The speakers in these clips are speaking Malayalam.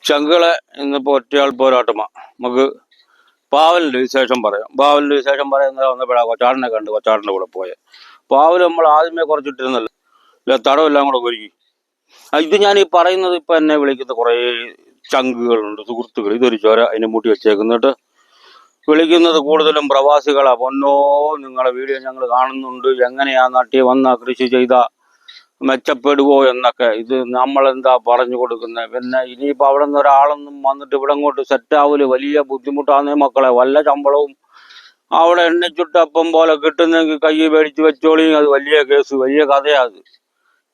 ചങ്കളെ ഇന്നിപ്പോൾ ഒറ്റയാൾ പോരാട്ടമാണ്. നമുക്ക് പാവലിൻ്റെ വിശേഷം പറയാം. പാവലിൻ്റെ വിശേഷം പറയുന്നത് വന്നപ്പോഴാണ് കൊച്ചാടിനെ കണ്ട് കൊച്ചാടിൻ്റെ കൂടെ പോയത്. പാവൽ നമ്മൾ ആദ്യമേ കുറച്ചിട്ടിരുന്നല്ലോ, ഇല്ല തടമെല്ലാം കൂടെ ഒരുക്കി. ഇത് ഞാൻ ഈ പറയുന്നത് ഇപ്പം എന്നെ വിളിക്കുന്ന കുറേ ചങ്കുകളുണ്ട്, സുഹൃത്തുക്കൾ. ഇതൊരു ചോര അതിനെ മൂട്ടി വെച്ചേക്കുന്നിട്ട് വിളിക്കുന്നത് കൂടുതലും പ്രവാസികളാണ്. പൊന്നോ നിങ്ങളെ വീഡിയോ ഞങ്ങൾ കാണുന്നുണ്ട്, എങ്ങനെയാ നാട്ടിൽ വന്ന കൃഷി ചെയ്ത മെച്ചപ്പെടുവോ എന്നൊക്കെ. ഇത് നമ്മളെന്താ പറഞ്ഞു കൊടുക്കുന്നത്? പിന്നെ ഇനിയിപ്പോൾ അവിടെ നിന്ന് ഒരാളൊന്നും വന്നിട്ട് ഇവിടെ അങ്ങോട്ട് സെറ്റാവല് വലിയ ബുദ്ധിമുട്ടാന്നേ മക്കളെ. വല്ല ശമ്പളവും അവിടെ എണ്ണിച്ചുട്ടപ്പം പോലെ കിട്ടുന്നെങ്കിൽ കൈ മേടിച്ച് വെച്ചോളി, അത് വലിയ കേസ്, വലിയ കഥയാത്.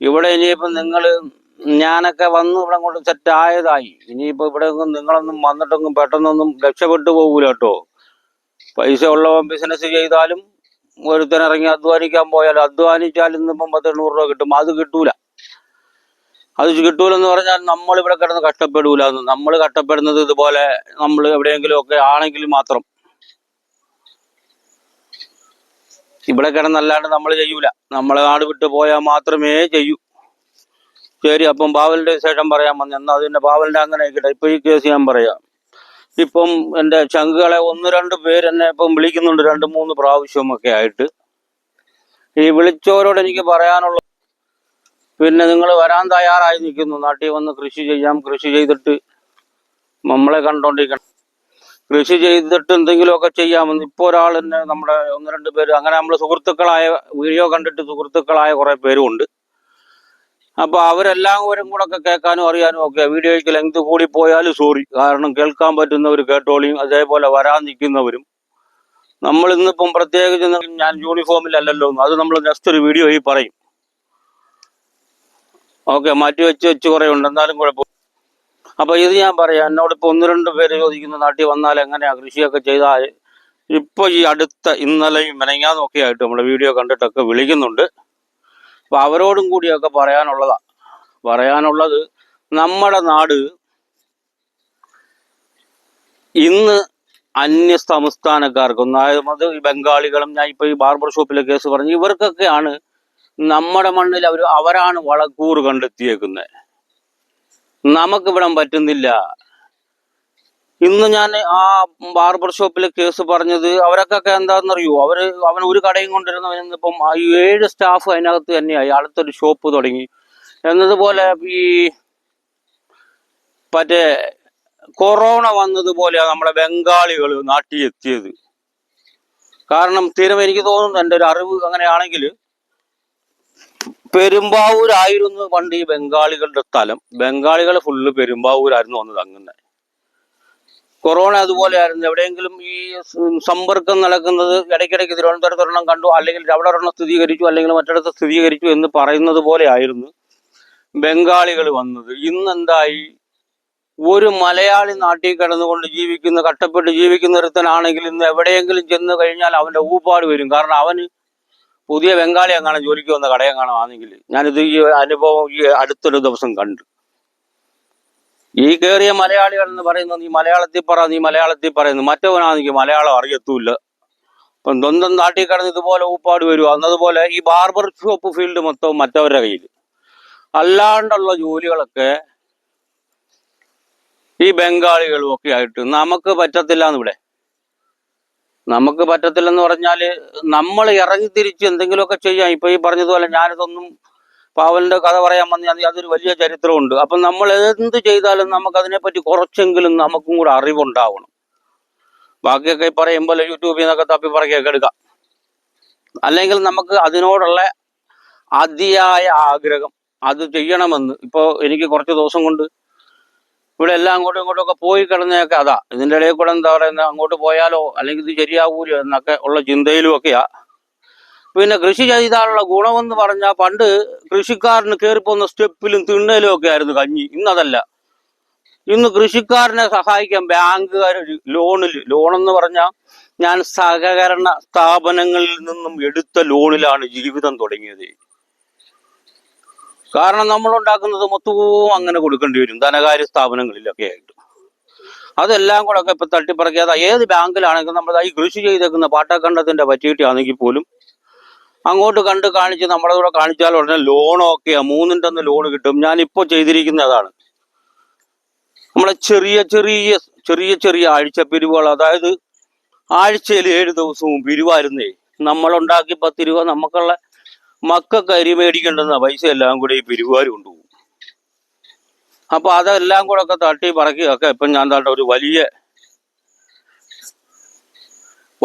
ഇവിടെ ഇനിയിപ്പം നിങ്ങൾ ഞാനൊക്കെ വന്ന് ഇവിടെ അങ്ങോട്ട് സെറ്റായതായി. ഇനിയിപ്പോൾ ഇവിടെ ഒന്നും നിങ്ങളൊന്നും വന്നിട്ടൊന്നും പെട്ടെന്നൊന്നും രക്ഷപ്പെട്ടു പോകൂല കേട്ടോ. പൈസ ഉള്ളവൻ ബിസിനസ് ചെയ്താലും ഒരുത്തനിറങ്ങി അധ്വാനിക്കാൻ പോയാൽ അധ്വാനിച്ചാൽ ഇന്നിപ്പം 10-800 രൂപ കിട്ടും. അത് കിട്ടൂല. അത് കിട്ടൂലെന്ന് പറഞ്ഞാൽ നമ്മളിവിടെ കിടന്ന് കഷ്ടപ്പെടൂല. നമ്മൾ കഷ്ടപ്പെടുന്നത് ഇതുപോലെ നമ്മൾ എവിടെയെങ്കിലും ഒക്കെ ആണെങ്കിൽ മാത്രം. ഇവിടെ കിടന്നല്ലാണ്ട് നമ്മൾ ചെയ്യൂല. നമ്മളെ നാട് വിട്ടു പോയാൽ മാത്രമേ ചെയ്യൂ. ശരി, അപ്പം പാവലിന്റെ വിശേഷം പറയാൻ വന്നു. എന്നാൽ അതിന്റെ പാവലിന്റെ അങ്ങനെ ആയിക്കട്ടെ. ഇപ്പൊ ഈ കേസ് ഞാൻ പറയാം. ഇപ്പം എൻ്റെ ചങ്കുകളെ 1-2 പേര് എന്നെ ഇപ്പം വിളിക്കുന്നുണ്ട്, 2-3 പ്രാവശ്യമൊക്കെ ആയിട്ട്. ഈ വിളിച്ചവരോട് എനിക്ക് പറയാനുള്ള, പിന്നെ നിങ്ങൾ വരാൻ തയ്യാറായി നിൽക്കുന്നു, നാട്ടിൽ വന്ന് കൃഷി ചെയ്യാം, കൃഷി ചെയ്തിട്ട് നമ്മളെ കണ്ടോണ്ടിരിക്കണം, കൃഷി ചെയ്തിട്ട് എന്തെങ്കിലുമൊക്കെ ചെയ്യാമെന്ന്. ഇപ്പോൾ ഒരാൾ തന്നെ, നമ്മുടെ 1-2 പേര് അങ്ങനെ നമ്മൾ സുഹൃത്തുക്കളായ, വീഡിയോ കണ്ടിട്ട് സുഹൃത്തുക്കളായ കുറേ പേരുമുണ്ട്. അപ്പോൾ അവരെല്ലാവരും കൂടെ ഒക്കെ കേൾക്കാനും അറിയാനും ഒക്കെ. വീഡിയോയ്ക്ക് ലെങ്ത് കൂടി പോയാലും സോറി, കാരണം കേൾക്കാൻ പറ്റുന്നവർ കേട്ടോളിയും. അതേപോലെ വരാൻ നിൽക്കുന്നവരും. നമ്മൾ ഇന്നിപ്പം പ്രത്യേകിച്ച് ഞാൻ യൂണിഫോമിലല്ലല്ലോ, അത് നമ്മൾ നെക്സ്റ്റ് ഒരു വീഡിയോയിൽ പറയും. ഓക്കെ, മാറ്റി വെച്ച് കുറേ ഉണ്ട്, എന്നാലും കുഴപ്പം. അപ്പോൾ ഇത് ഞാൻ പറയാം. എന്നോടിപ്പോൾ 1-2 പേര് ചോദിക്കുന്നു നാട്ടിൽ വന്നാൽ എങ്ങനെയാ കൃഷിയൊക്കെ ചെയ്താൽ. ഇപ്പോൾ ഈ അടുത്ത ഇന്നലെയും മെനങ്ങാന്നൊക്കെ ആയിട്ട് നമ്മുടെ വീഡിയോ കണ്ടിട്ടൊക്കെ വിളിക്കുന്നുണ്ട്. അപ്പോൾ അവരോടും കൂടിയൊക്കെ പറയാനുള്ളത് നമ്മുടെ നാട് ഇന്ന് അന്യ സംസ്ഥാനക്കാർക്കും, അതായത് ഈ ബംഗാളികളും, ഞാൻ ഇപ്പോൾ ഈ ബാർബർ ഷോപ്പിലെ കേസ് പറഞ്ഞു, ഇവർക്കൊക്കെയാണ് നമ്മുടെ മണ്ണിൽ അവരാണ് വളക്കൂറ് കണ്ടെത്തിയേക്കുന്നത്. നമുക്കിവിടം പറ്റുന്നില്ല. ഇന്ന് ഞാൻ ആ ബാർബർ ഷോപ്പിലെ കേസ് പറഞ്ഞത് അവരൊക്കെ എന്താണെന്നറിയോ, അവൻ ഒരു കടയും കൊണ്ടിരുന്നവനിപ്പം 7 സ്റ്റാഫ് അതിനകത്ത് തന്നെയായി, അടുത്തൊരു ഷോപ്പ് തുടങ്ങി. എന്നതുപോലെ ഈ മറ്റേ കൊറോണ വന്നതുപോലെയാണ് നമ്മുടെ ബംഗാളികൾ നാട്ടിൽ എത്തിയത്. കാരണം സ്ഥിരം എനിക്ക് തോന്നുന്നു, എൻ്റെ ഒരു അറിവ് അങ്ങനെയാണെങ്കിൽ, പെരുമ്പാവൂരായിരുന്നു പണ്ട് ഈ ബംഗാളികളുടെ സ്ഥലം. ബംഗാളികൾ ഫുള്ള് പെരുമ്പാവൂരായിരുന്നു വന്നത്. അങ്ങനെ കൊറോണ അതുപോലെയായിരുന്നു. എവിടെയെങ്കിലും ഈ സമ്പർക്കം നടക്കുന്നത് ഇടയ്ക്കിടയ്ക്ക് തിരുവനന്തപുരത്തൊരെണ്ണം കണ്ടു, അല്ലെങ്കിൽ അവിടെ ഒരെണ്ണം സ്ഥിരീകരിച്ചു, അല്ലെങ്കിൽ മറ്റിടത്ത് സ്ഥിരീകരിച്ചു എന്ന് പറയുന്നത് പോലെ ആയിരുന്നു ബംഗാളികൾ വന്നത്. ഇന്നെന്തായി? ഒരു മലയാളി നാട്ടിൽ കിടന്നുകൊണ്ട് ജീവിക്കുന്ന, കഷ്ടപ്പെട്ട് ജീവിക്കുന്ന ഒരുത്തനാണെങ്കിൽ ഇന്ന് എവിടെയെങ്കിലും ചെന്ന് കഴിഞ്ഞാൽ അവൻ്റെ ഊപ്പാട് വരും. കാരണം അവന് പുതിയ ബംഗാളി എങ്ങാനും ജോലിക്ക് വന്ന കടയെങ്ങാനും ആണെങ്കിൽ. ഞാനിത് ഈ അനുഭവം ഈ അടുത്തൊരു ദിവസം കണ്ടു. ഈ കയറിയ മലയാളികൾ എന്ന് പറയുന്നത് നീ മലയാളത്തിൽ പറയുന്നു, മറ്റവനാണെങ്കിൽ മലയാളം അറിയത്തൂല്ല. അപ്പം സ്വന്തം നാട്ടിൽ കിടന്ന് ഇതുപോലെ ഊപ്പാട് വരും. അന്നതുപോലെ ഈ ബാർബർ ഷോപ്പ് ഫീൽഡ് മൊത്തവും മറ്റവരുടെ കയ്യിൽ. അല്ലാണ്ടുള്ള ജോലികളൊക്കെ ഈ ബംഗാളികളും ഒക്കെ ആയിട്ട് നമുക്ക് പറ്റത്തില്ല. എന്നിവിടെ നമുക്ക് പറ്റത്തില്ലെന്ന് പറഞ്ഞാൽ നമ്മൾ ഇറങ്ങി തിരിച്ച് എന്തെങ്കിലുമൊക്കെ ചെയ്യാം. ഇപ്പൊ ഈ പറഞ്ഞതുപോലെ ഞാനിതൊന്നും പാവലിന്റെ കഥ പറയാൻ വന്നാൽ അതൊരു വലിയ ചരിത്രമുണ്ട്. അപ്പം നമ്മൾ എന്ത് ചെയ്താലും നമുക്ക് അതിനെപ്പറ്റി കുറച്ചെങ്കിലും നമുക്കും കൂടെ അറിവുണ്ടാവണം. ബാക്കിയൊക്കെ പറയുമ്പോൾ യൂട്യൂബിൽ നിന്നൊക്കെ തപ്പി പറയൊക്കെ എടുക്കാം. അല്ലെങ്കിൽ നമുക്ക് അതിനോടുള്ള അതിയായ ആഗ്രഹം, അത് ചെയ്യണമെന്ന്. ഇപ്പോൾ എനിക്ക് കുറച്ച് ദിവസം കൊണ്ട് ഇവിടെ എല്ലാം അങ്ങോട്ടും ഇങ്ങോട്ടും പോയി കിടന്നതൊക്കെ അതാ. ഇതിൻ്റെ ഇടയിൽ കൂടെ എന്താ പറയുന്നത്, അങ്ങോട്ട് പോയാലോ അല്ലെങ്കിൽ ഇത് ശരിയാവൂലോ എന്നൊക്കെ ഉള്ള ചിന്തയിലും ഒക്കെയാ. പിന്നെ കൃഷി ചെയ്താലുള്ള ഗുണമെന്ന് പറഞ്ഞാൽ, പണ്ട് കൃഷിക്കാരന് കയറിപ്പോകുന്ന സ്റ്റെപ്പിലും തിണ്ണയിലും ഒക്കെ ആയിരുന്നു കഞ്ഞി. ഇന്നതല്ല. ഇന്ന് കൃഷിക്കാരനെ സഹായിക്കാൻ ബാങ്കുകാർ ലോണെന്ന് പറഞ്ഞാൽ, ഞാൻ സഹകരണ സ്ഥാപനങ്ങളിൽ നിന്നും എടുത്ത ലോണിലാണ് ജീവിതം തുടങ്ങിയത്. കാരണം നമ്മൾ ഉണ്ടാക്കുന്നത് മൊത്തവും അങ്ങനെ കൊടുക്കേണ്ടി വരും ധനകാര്യ സ്ഥാപനങ്ങളിലൊക്കെ ആയിട്ട്. അതെല്ലാം കൂടെ ഒക്കെ ഇപ്പൊ തട്ടിപ്പറക്കാതെ ഏത് ബാങ്കിലാണെങ്കിലും നമ്മൾ ഈ കൃഷി ചെയ്തേക്കുന്ന പാട്ടക്കണ്ടത്തിന്റെ പറ്റിയിട്ടാണെങ്കിൽ പോലും അങ്ങോട്ട് കാണിച്ച് നമ്മളെ കൂടെ കാണിച്ചാൽ ഉടനെ ലോണൊക്കെയാ 3 ലോൺ കിട്ടും. ഞാനിപ്പോൾ ചെയ്തിരിക്കുന്ന അതാണ്. നമ്മളെ ചെറിയ ചെറിയ ചെറിയ ചെറിയ ആഴ്ചപ്പിരിവുകൾ, അതായത് ആഴ്ചയിൽ 7 ദിവസവും പിരിവായിരുന്നേ. നമ്മളുണ്ടാക്കി 10 രൂപ നമുക്കുള്ള മക്കൾക്ക് അരി മേടിക്കേണ്ടുന്ന പൈസ എല്ലാം കൂടി ഈ പിരിവുകാർ കൊണ്ടുപോകും. അപ്പൊ അതെല്ലാം കൂടെ ഒക്കെ തട്ടി പറക്കിയൊക്കെ ഇപ്പം ഞാൻ താണ്ട ഒരു വലിയ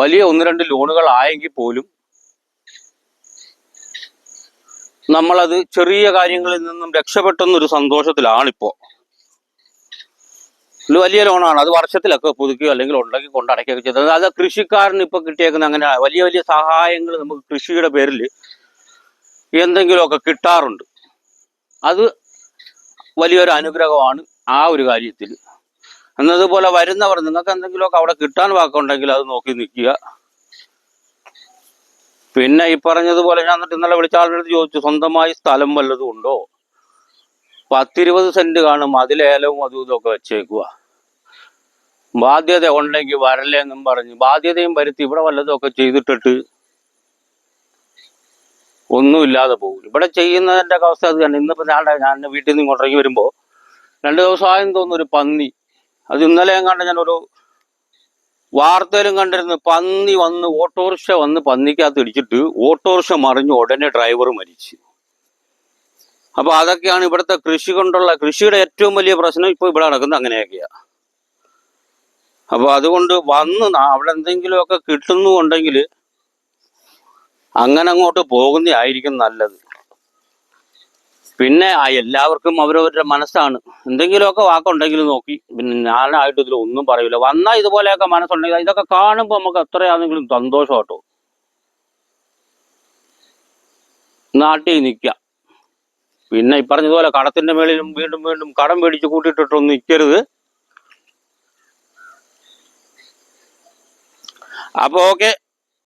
1-2 ലോണുകളായെങ്കിൽ പോലും നമ്മളത് ചെറിയ കാര്യങ്ങളിൽ നിന്നും രക്ഷപ്പെട്ടെന്നൊരു സന്തോഷത്തിലാണിപ്പോ. ഒരു വലിയ ലോണാണ്, അത് വർഷത്തിലൊക്കെ പുതുക്കുകയോ അല്ലെങ്കിൽ ഉണ്ടെങ്കിൽ കൊണ്ടടക്കുകയൊക്കെ ചെയ്തത്. അത് കൃഷിക്കാരന് ഇപ്പൊ കിട്ടിയേക്കുന്ന അങ്ങനെ വലിയ വലിയ സഹായങ്ങൾ നമുക്ക് കൃഷിയുടെ പേരിൽ എന്തെങ്കിലുമൊക്കെ കിട്ടാറുണ്ട്. അത് വലിയൊരു അനുഗ്രഹമാണ് ആ ഒരു കാര്യത്തിൽ. എന്നതുപോലെ വരുന്നവർ നിങ്ങൾക്ക് എന്തെങ്കിലുമൊക്കെ അവിടെ കിട്ടാൻ വാക്കുണ്ടെങ്കിൽ അത് നോക്കി നിൽക്കുക. പിന്നെ ഈ പറഞ്ഞതുപോലെ ഞാൻ എന്നിട്ട് ഇന്നലെ വിളിച്ച ആളുടെ അടുത്ത് ചോദിച്ചു, സ്വന്തമായി സ്ഥലം വല്ലതും ഉണ്ടോ? 10-20 സെന്റ് കാണും, അതിലേലവും അതും ഇതൊക്കെ വെച്ചേക്കുക. ബാധ്യത ഉണ്ടെങ്കിൽ വരല്ലേന്നും പറഞ്ഞ് ബാധ്യതയും വരുത്തി ഇവിടെ വല്ലതും ഒക്കെ ചെയ്തിട്ടിട്ട് ഒന്നുമില്ലാതെ പോകും. ഇവിടെ ചെയ്യുന്നതിന്റെ അവസ്ഥ അത് തന്നെ. ഇന്നിപ്പോ ഞാൻ വീട്ടിൽ നിന്ന് ഇങ്ങോട്ടേക്ക് വരുമ്പോ 2 ദിവസമായെന്ന് തോന്നുന്നു ഒരു പന്നി, അത് ഇന്നലെയും കണ്ട ഞാൻ ഒരു വാർത്തയിലും കണ്ടിരുന്നു. പന്നി വന്ന് ഓട്ടോറിക്ഷ വന്ന് പന്നിക്കകത്ത് ഇടിച്ചിട്ട് ഓട്ടോറിക്ഷ മറിഞ്ഞ് ഉടനെ ഡ്രൈവർ മരിച്ചു. അപ്പൊ അതൊക്കെയാണ് ഇവിടുത്തെ കൃഷിയുടെ ഏറ്റവും വലിയ പ്രശ്നം. ഇപ്പൊ ഇവിടെ നടക്കുന്നത് അങ്ങനെയൊക്കെയാ. അപ്പൊ അതുകൊണ്ട് വന്ന് അവിടെ എന്തെങ്കിലുമൊക്കെ കിട്ടുന്നുണ്ടെങ്കിൽ അങ്ങനെ അങ്ങോട്ട് പോകുന്നതായിരിക്കും നല്ലത്. പിന്നെ എല്ലാവർക്കും അവരവരുടെ മനസ്സാണ്. എന്തെങ്കിലുമൊക്കെ വാക്കുണ്ടെങ്കിൽ നോക്കി, പിന്നെ ഞാനായിട്ട് ഇതിൽ ഒന്നും പറയില്ല. വന്നാൽ ഇതുപോലെയൊക്കെ മനസ്സുണ്ടെങ്കിൽ ഇതൊക്കെ കാണുമ്പോൾ നമുക്ക് എത്രയാണെങ്കിലും സന്തോഷം കേട്ടോ. നാട്ടിൽ നിൽക്കാം. പിന്നെ ഈ പറഞ്ഞതുപോലെ കടത്തിന്റെ മേളിലും വീണ്ടും വീണ്ടും കടം മേടിച്ച് കൂട്ടിയിട്ടിട്ടൊന്നും നിൽക്കരുത്. അപ്പൊ ഓക്കെ.